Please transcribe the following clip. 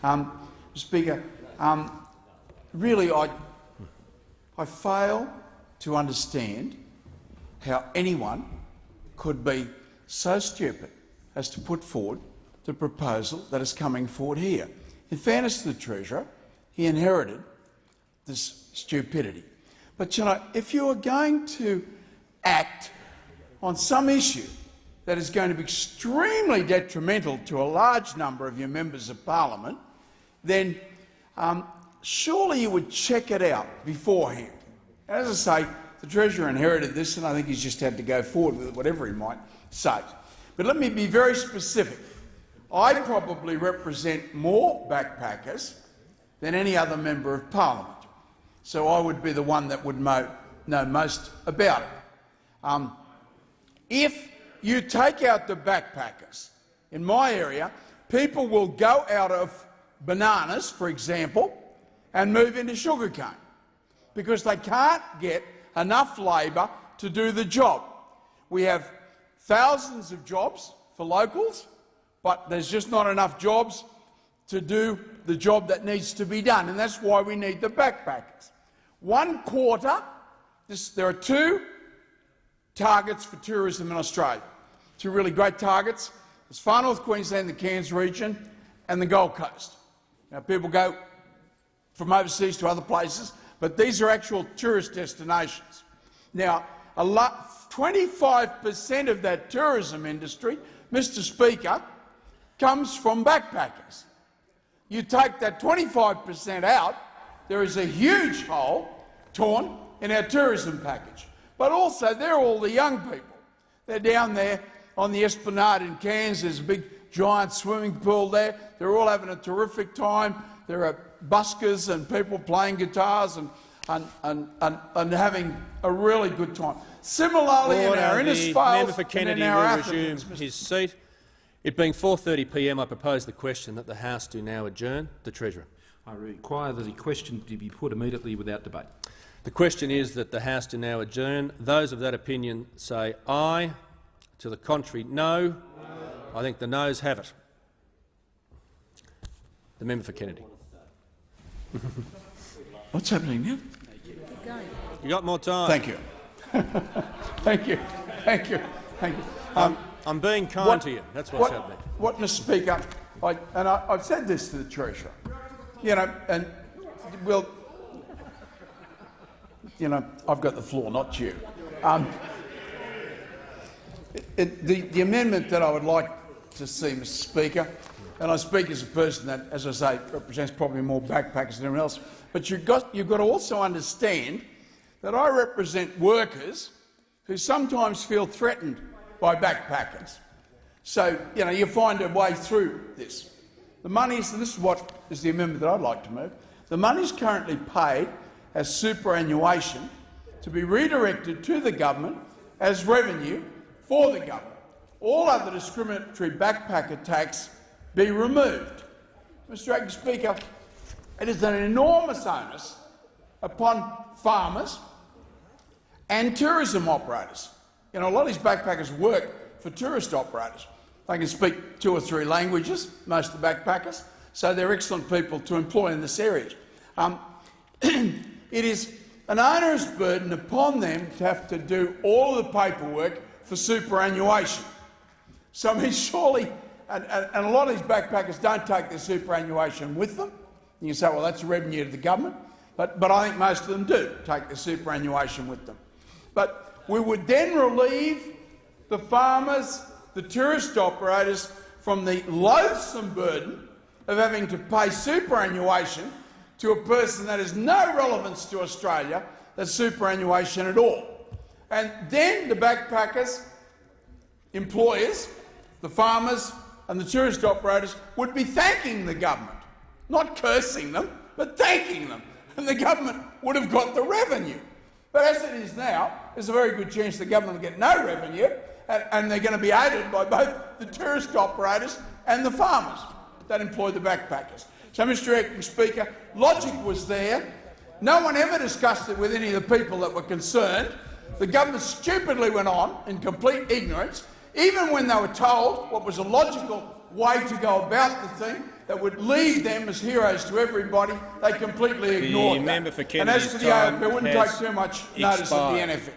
Mr. Speaker, really I fail to understand how anyone could be so stupid as to put forward the proposal that is coming forward here. In fairness to the Treasurer, he inherited this stupidity. But, you know, if you are going to act on some issue that is going to be extremely detrimental to a large number of your members of parliament, then surely you would check it out beforehand. And as I say, the Treasurer inherited this, and I think he's just had to go forward with it, whatever he might say. But let me be very specific. I probably represent more backpackers than any other member of parliament, so I would be the one that would know most about it. If you take out the backpackers, in my area, people will go out of bananas, for example, and move into sugarcane because they can't get enough labour to do the job. We have thousands of jobs for locals, but there's just not enough jobs to do the job that needs to be done, and that's why we need the backpackers. There are two targets for tourism in Australia, two really great targets. There's Far North Queensland, the Cairns region, and the Gold Coast. Now, people go from overseas to other places, but these are actual tourist destinations. Now, 25% of that tourism industry, Mr. Speaker, comes from backpackers. You take that 25% out, there is a huge hole torn in our tourism package. But also, they're all the young people. They're down there on the Esplanade in Cairns. There's a big, giant swimming pool there. They're all having a terrific time. There are buskers and people playing guitars and having a really good time. Similarly, in our Innisfail and in our Atherton. Resume his seat. It being 4:30 p.m, I propose the question that the House do now adjourn. The Treasurer. I require that the question to be put immediately without debate. The question is that the House do now adjourn. Those of that opinion say aye. To the contrary, no. I think the noes have it. The member for Kennedy. What's happening now? You got more time. Thank you. Thank you. Thank you. Thank you. I'm being kind to you. That's what's happening. What, Mr. Speaker, I've said this to the Treasurer, and I've got the floor, not you. The amendment that I would like to see, Mr. Speaker, and I speak as a person that, as I say, represents probably more backpackers than anyone else, but you've got to also understand that I represent workers who sometimes feel threatened by backpackers. So, you find a way through this. The monies, and this is what is the amendment that I'd like to move, the money is currently paid as superannuation to be redirected to the government as revenue for the government. All other discriminatory backpacker tax be removed. Mr. Acting Speaker, it is an enormous onus upon farmers and tourism operators. A lot of these backpackers work for tourist operators. They can speak 2 or 3 languages, most of the backpackers, so they're excellent people to employ in this area. It is an onerous burden upon them to have to do all of the paperwork for superannuation. So, surely, and a lot of these backpackers don't take their superannuation with them. You can say, well, that's a revenue to the government, but I think most of them do take their superannuation with them. But we would then relieve the farmers, the tourist operators, from the loathsome burden of having to pay superannuation to a person that has no relevance to Australia, that's superannuation at all. And then the backpackers, employers, the farmers and the tourist operators would be thanking the government, not cursing them, but thanking them, and the government would have got the revenue. But as it is now, there's a very good chance the government will get no revenue, and they're going to be aided by both the tourist operators and the farmers that employ the backpackers. So, Mr. Acting Speaker, logic was there. No one ever discussed it with any of the people that were concerned. The government stupidly went on in complete ignorance, even when they were told what was a logical way to go about the thing. that would leave them as heroes to everybody, they completely ignored member that. for And as Kennedy's for the time ALP, I wouldn't take has too much notice of the expired. NFL.